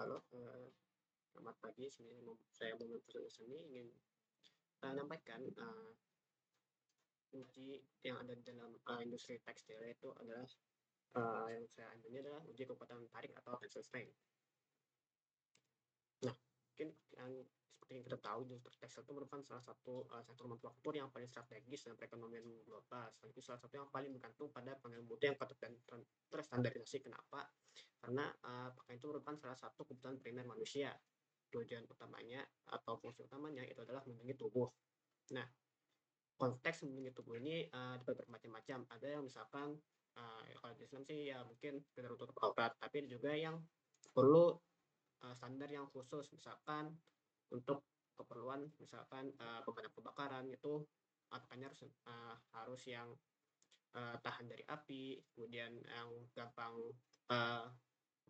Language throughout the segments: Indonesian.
Halo, selamat pagi. Saya Muhammad Faisal Sani ingin menyampaikan uji yang ada di dalam industri tekstil itu adalah yang saya ambil ini adalah uji kekuatan tarik atau tensile strength. Nah, mungkin yang seperti yang kita tahu, industri tekstil itu merupakan salah satu sektor manufaktur yang paling strategis dalam perekonomian global. Sekaligus salah satu yang paling bergantung pada pengenalan mutu yang patut dan terstandarisasi. Kenapa? Karena pakaian itu merupakan salah satu kebutuhan primer manusia. Tujuan utamanya atau fungsi utamanya itu adalah melindungi tubuh. Nah, konteks melindungi tubuh ini dapat bermacam-macam. Ada yang misalkan kalau di Islam sih ya mungkin sekedar tutup aurat, tapi juga yang perlu standar yang khusus, misalkan untuk keperluan misalkan pemadam kebakaran itu pakaiannya harus yang tahan dari api, kemudian yang gampang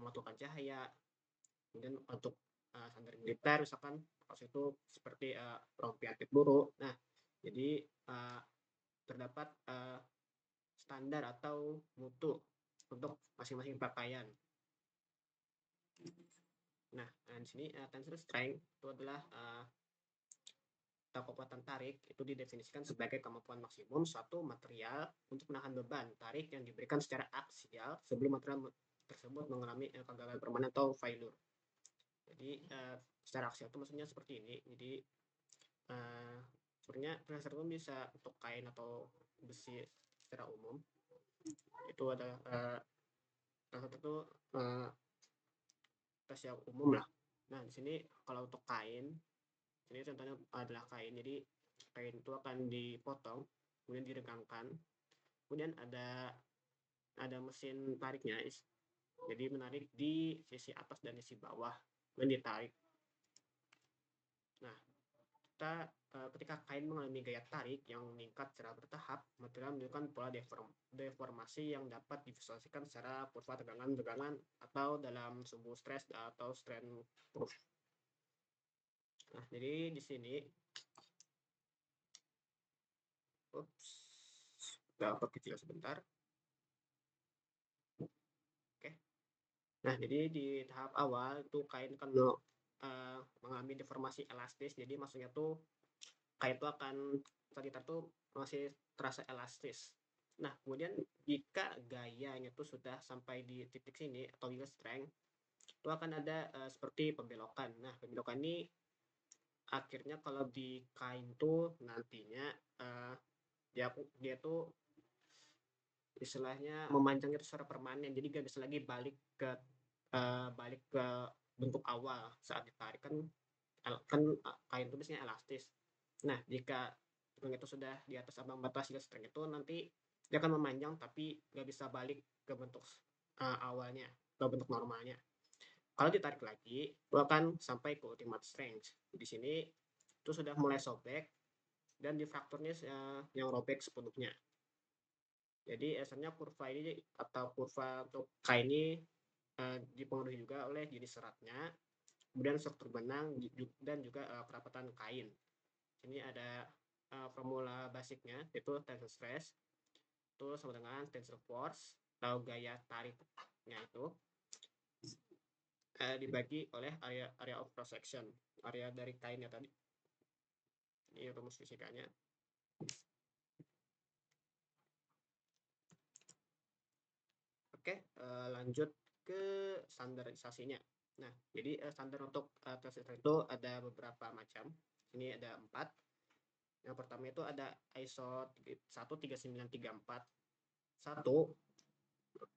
memantulkan cahaya. Kemudian untuk standar militer misalkan harus itu seperti rompi anti peluru. Nah, jadi terdapat standar atau mutu untuk masing-masing pakaian. Nah, di sini tensile strength itu adalah atau kekuatan tarik itu didefinisikan sebagai kemampuan maksimum suatu material untuk menahan beban tarik yang diberikan secara aksial sebelum material tersebut mengalami kegagalan permanen atau failure. Jadi secara aksial itu maksudnya seperti ini. Jadi sebenarnya tensile itu bisa untuk kain atau besi secara umum. Itu ada salah satu tes yang umum lah. Nah, di sini kalau untuk kain, ini contohnya adalah kain. Jadi kain itu akan dipotong, kemudian diregangkan, kemudian ada mesin tariknya. Jadi menarik di sisi atas dan sisi bawah, kemudian ditarik. Nah, ketika kain mengalami gaya tarik yang meningkat secara bertahap, material menunjukkan pola deformasi yang dapat divisualisasikan secara kurva tegangan atau dalam sumbu stres atau strain proof. Nah, jadi di sini kita perkecil sebentar. Oke. Nah, jadi di tahap awal itu kain kan mengalami deformasi elastis. Jadi maksudnya tuh kain itu akan sekitar tuh masih terasa elastis. Nah, kemudian jika gayanya tuh sudah sampai di titik sini atau yield strength, itu akan ada seperti pembelokan. Nah, pembelokan ini akhirnya kalau di kain tuh nantinya dia tuh istilahnya memanjang itu secara permanen, jadi nggak bisa lagi balik ke bentuk awal saat ditarik kan kain itu biasanya elastis. Nah, jika itu sudah di atas ambang batas yield strength itu nanti dia akan memanjang tapi nggak bisa balik ke bentuk awalnya, ke bentuk normalnya. Kalau ditarik lagi, itu akan sampai ke ultimate strength. Di sini itu sudah mulai sobek dan difrakturnya yang robek sepenuhnya. Jadi asalnya kurva ini atau kurva untuk kain ini dipengaruhi juga oleh jenis seratnya, kemudian struktur benang dan juga kerapatan kain. Ini ada formula basicnya yaitu tensile stress itu sama dengan tensile force atau gaya tariknya itu dibagi oleh area of cross section, area dari kainnya tadi. Ini rumus fisikanya. Oke, lanjut ke standarisasinya. Nah, jadi standar untuk tensile itu ada beberapa macam. Ini ada 4. Yang pertama itu ada ISO 13934 1,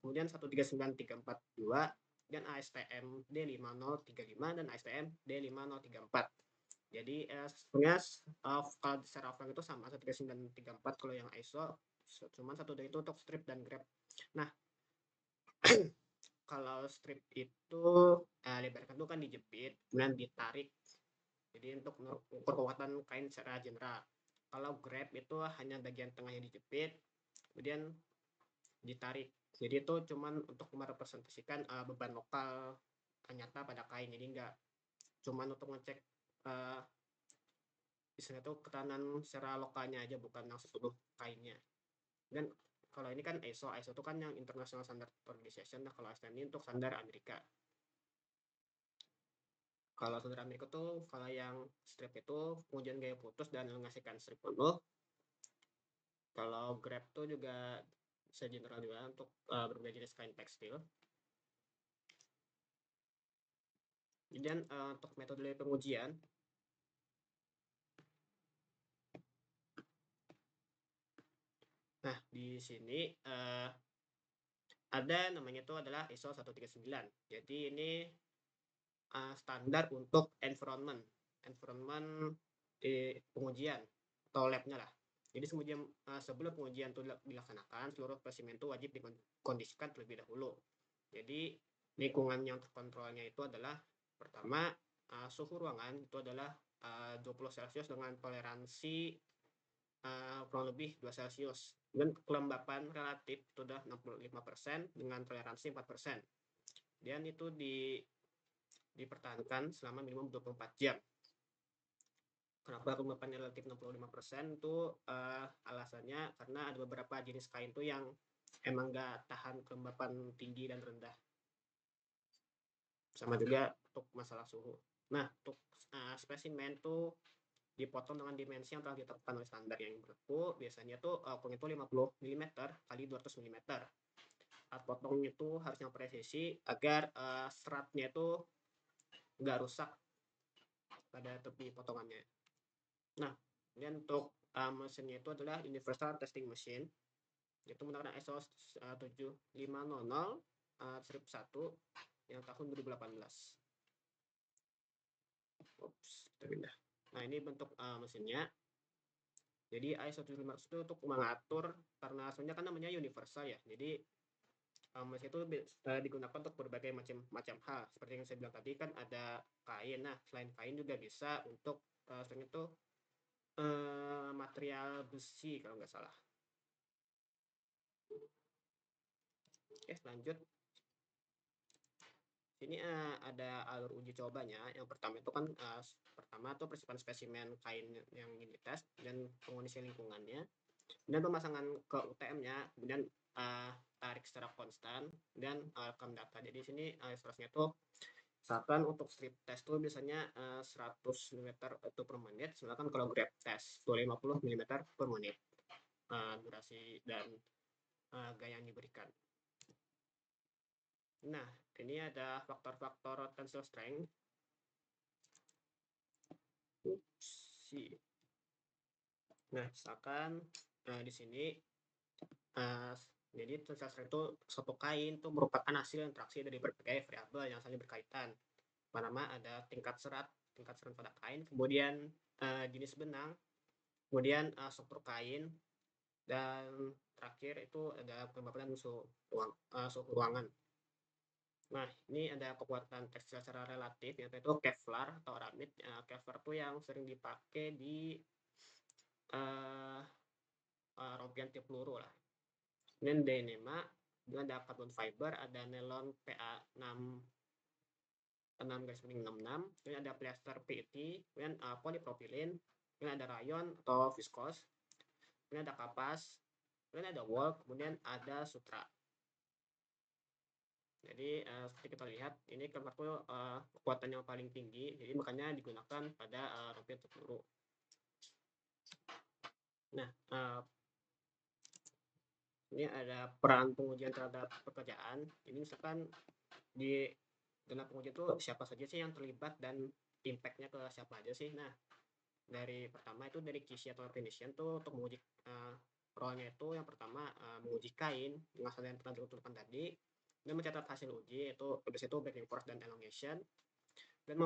kemudian 13934 2, dan ASTM D5035 dan ASTM D5034. Jadi sebenarnya kalau secara offline itu sama 13934 kalau yang ISO, cuman satu dari itu untuk strip dan grab. Nah, kalau strip itu lebarkan itu kan dijepit, kemudian ditarik. Jadi untuk mengukur kekuatan kain secara general. Kalau grab itu hanya bagian tengah yang dijepit, kemudian ditarik. Jadi itu cuman untuk merepresentasikan beban lokal nyata pada kain. Jadi enggak cuman untuk ngecek istilahnya itu ketahanan secara lokalnya aja, bukan yang seluruh kainnya. Dan kalau ini kan ISO itu kan yang International Standard Organization. Nah, kalau ASTM ini untuk standar Amerika. Kalau saudara Amerika tuh, kalau yang strip itu pengujian gaya putus dan menghasilkan strip penuh. Kalau grab tuh juga bisa general juga untuk berbagai jenis kain tekstil. Kemudian untuk metode pengujian, nah di sini ada namanya itu adalah ISO 139. Jadi ini standar untuk environment di pengujian atau labnya lah. Jadi sebelum pengujian itu dilaksanakan, seluruh spesimen itu wajib dikondisikan terlebih dahulu. Jadi lingkungan yang terkontrolnya itu adalah pertama suhu ruangan itu adalah 20 Celcius dengan toleransi kurang lebih 2 Celcius. Dan kelembapan relatif itu udah 65% dengan toleransi 4%. Dan itu dipertahankan selama minimum 24 jam. Kenapa kelembapan relatif 65% itu alasannya karena ada beberapa jenis kain tuh yang emang nggak tahan kelembapan tinggi dan rendah. Sama juga untuk masalah suhu. Nah, untuk spesimen tuh dipotong dengan dimensi yang telah ditetapkan oleh standar yang berlaku. Biasanya tuh ukuran itu 50 mm kali 200 mm. Alat potongnya itu harus yang presisi agar seratnya itu nggak rusak pada tepi potongannya. Nah, kemudian untuk mesinnya itu adalah Universal Testing Machine, itu menggunakan ISO 7500 strip 1 yang tahun 2018. Kita pindah. Nah, ini bentuk mesinnya. Jadi ISO 7500 itu untuk mengatur, karena sebenarnya kan namanya universal ya. Jadi mesin itu digunakan untuk berbagai macam hal. Seperti yang saya bilang tadi kan ada kain. Nah, selain kain juga bisa untuk selain itu material besi kalau nggak salah. Oke, lanjut. Sini ada alur uji cobanya. Yang pertama itu kan pertama tuh persiapan spesimen kain yang ingin dites dan pengondisian lingkungannya, dan pemasangan ke UTM-nya, kemudian tarik secara konstan dan rekam data. Jadi di sini ilustrasinya tuh misalkan untuk strip test tuh biasanya 100 mm itu per menit, sedangkan kalau grab test 250 mm per menit durasi dan gaya yang diberikan. Nah, ini ada faktor-faktor tensile strength. Nah, misalkan di sini jadi tensile strength itu suatu kain itu merupakan hasil interaksi dari berbagai variabel yang saling berkaitan. Pertama ada tingkat serat pada kain, kemudian jenis benang, kemudian struktur kain, dan terakhir itu ada kelembapan suhu ruangan. Nah, ini ada kekuatan tekstil secara relatif, yaitu Kevlar atau aramid. Kevlar itu yang sering dipakai di rompian tiup peluru lah. Kemudian Dyneema, kemudian ada carbon fiber, ada nylon PA6 6-66, kemudian ada polyester PET, kemudian polypropylene, kemudian ada rayon atau viskos, kemudian ada kapas, kemudian ada wool, kemudian ada sutra. Jadi seperti kita lihat ini Kevlar itu kekuatan yang paling tinggi, jadi makanya digunakan pada rompian tiup peluru. Nah, ini ada peran pengujian terhadap pekerjaan. Ini misalkan di dalam pengujian itu siapa saja sih yang terlibat dan impact-nya ke siapa aja sih. Nah, dari pertama itu dari QC atau technician tuh untuk menguji role-nya itu yang pertama menguji kain dengan hasil yang telah ditentukan tadi, dan mencatat hasil uji itu habis itu backing force dan elongation, dan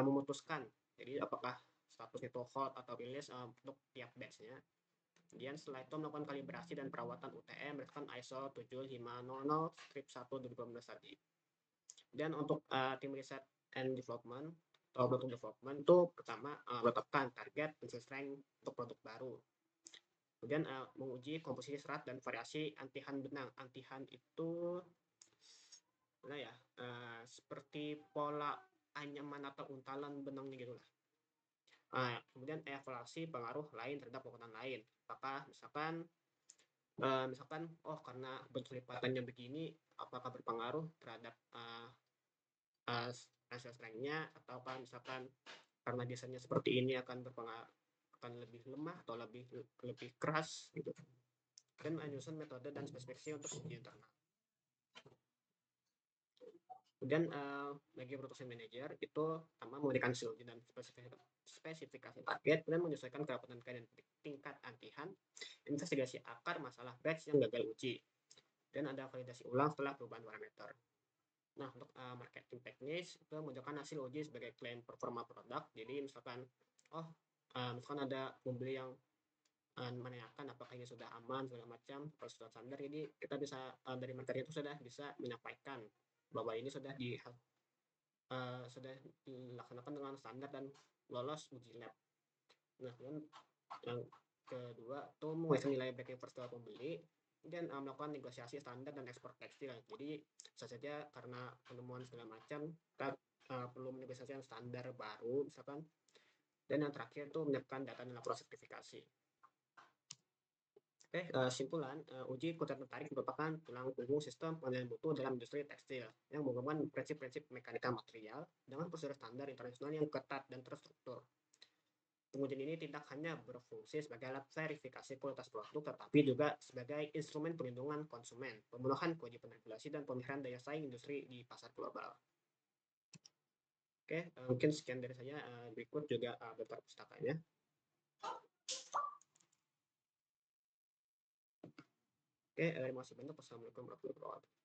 memutuskan jadi apakah status itu hot atau release untuk tiap batch-nya. Kemudian setelah itu melakukan kalibrasi dan perawatan UTM berdasarkan ISO 7500 strip 1 2012 tadi. Dan untuk tim riset and development atau product development itu pertama menetapkan target tensile strength untuk produk baru. Kemudian menguji komposisi serat dan variasi antihan benang. Antihan itu seperti pola anyaman atau untalan benangnya gitu lah. Kemudian evaluasi pengaruh lain terhadap kekuatan lain. Apakah misalkan karena bentuk lipatannya begini, apakah berpengaruh terhadap financial strength-nya, atau kan misalkan karena desainnya seperti ini akan lebih lemah atau lebih keras gitu. Dan menyusun metode dan spesifikasi untuk uji internal. Kemudian bagi production manager itu pertama memberikan uji dan spesifikasi target, kemudian menyesuaikan kerapihan dan tingkat antihan, investigasi akar masalah batch yang gagal uji, dan ada validasi ulang setelah perubahan parameter. Nah, untuk marketing teknis itu menunjukkan hasil uji sebagai klaim performa produk. Jadi misalkan misalkan ada pembeli yang menanyakan apakah ini sudah aman segala macam, kalau sudah standar, jadi kita bisa dari materi itu sudah bisa menyampaikan bahwa ini sudah dilaksanakan dengan standar dan lolos uji lab. Nah, kemudian yang kedua itu menguasai nilai break even setelah pembeli, dan melakukan negosiasi standar dan ekspor tekstil. Jadi bisa saja karena penemuan segala macam kita perlu menegosiasikan standar baru misalkan. Dan yang terakhir itu menyiapkan data dan laporan sertifikasi. Oke, simpulan, uji konten tertarik merupakan tulang punggung sistem penilaian mutu dalam industri tekstil yang menggabungkan prinsip-prinsip mekanika material dengan prosedur standar internasional yang ketat dan terstruktur. Pengujian ini tidak hanya berfungsi sebagai alat verifikasi kualitas produk, tetapi juga sebagai instrumen perlindungan konsumen, pemenuhan kewajiban regulasi, dan pemeliharaan daya saing industri di pasar global. Oke, mungkin sekian dari saya. Berikut juga daftar pustakanya. Oke, terima kasih banyak. Wassalamualaikum warahmatullahi wabarakatuh.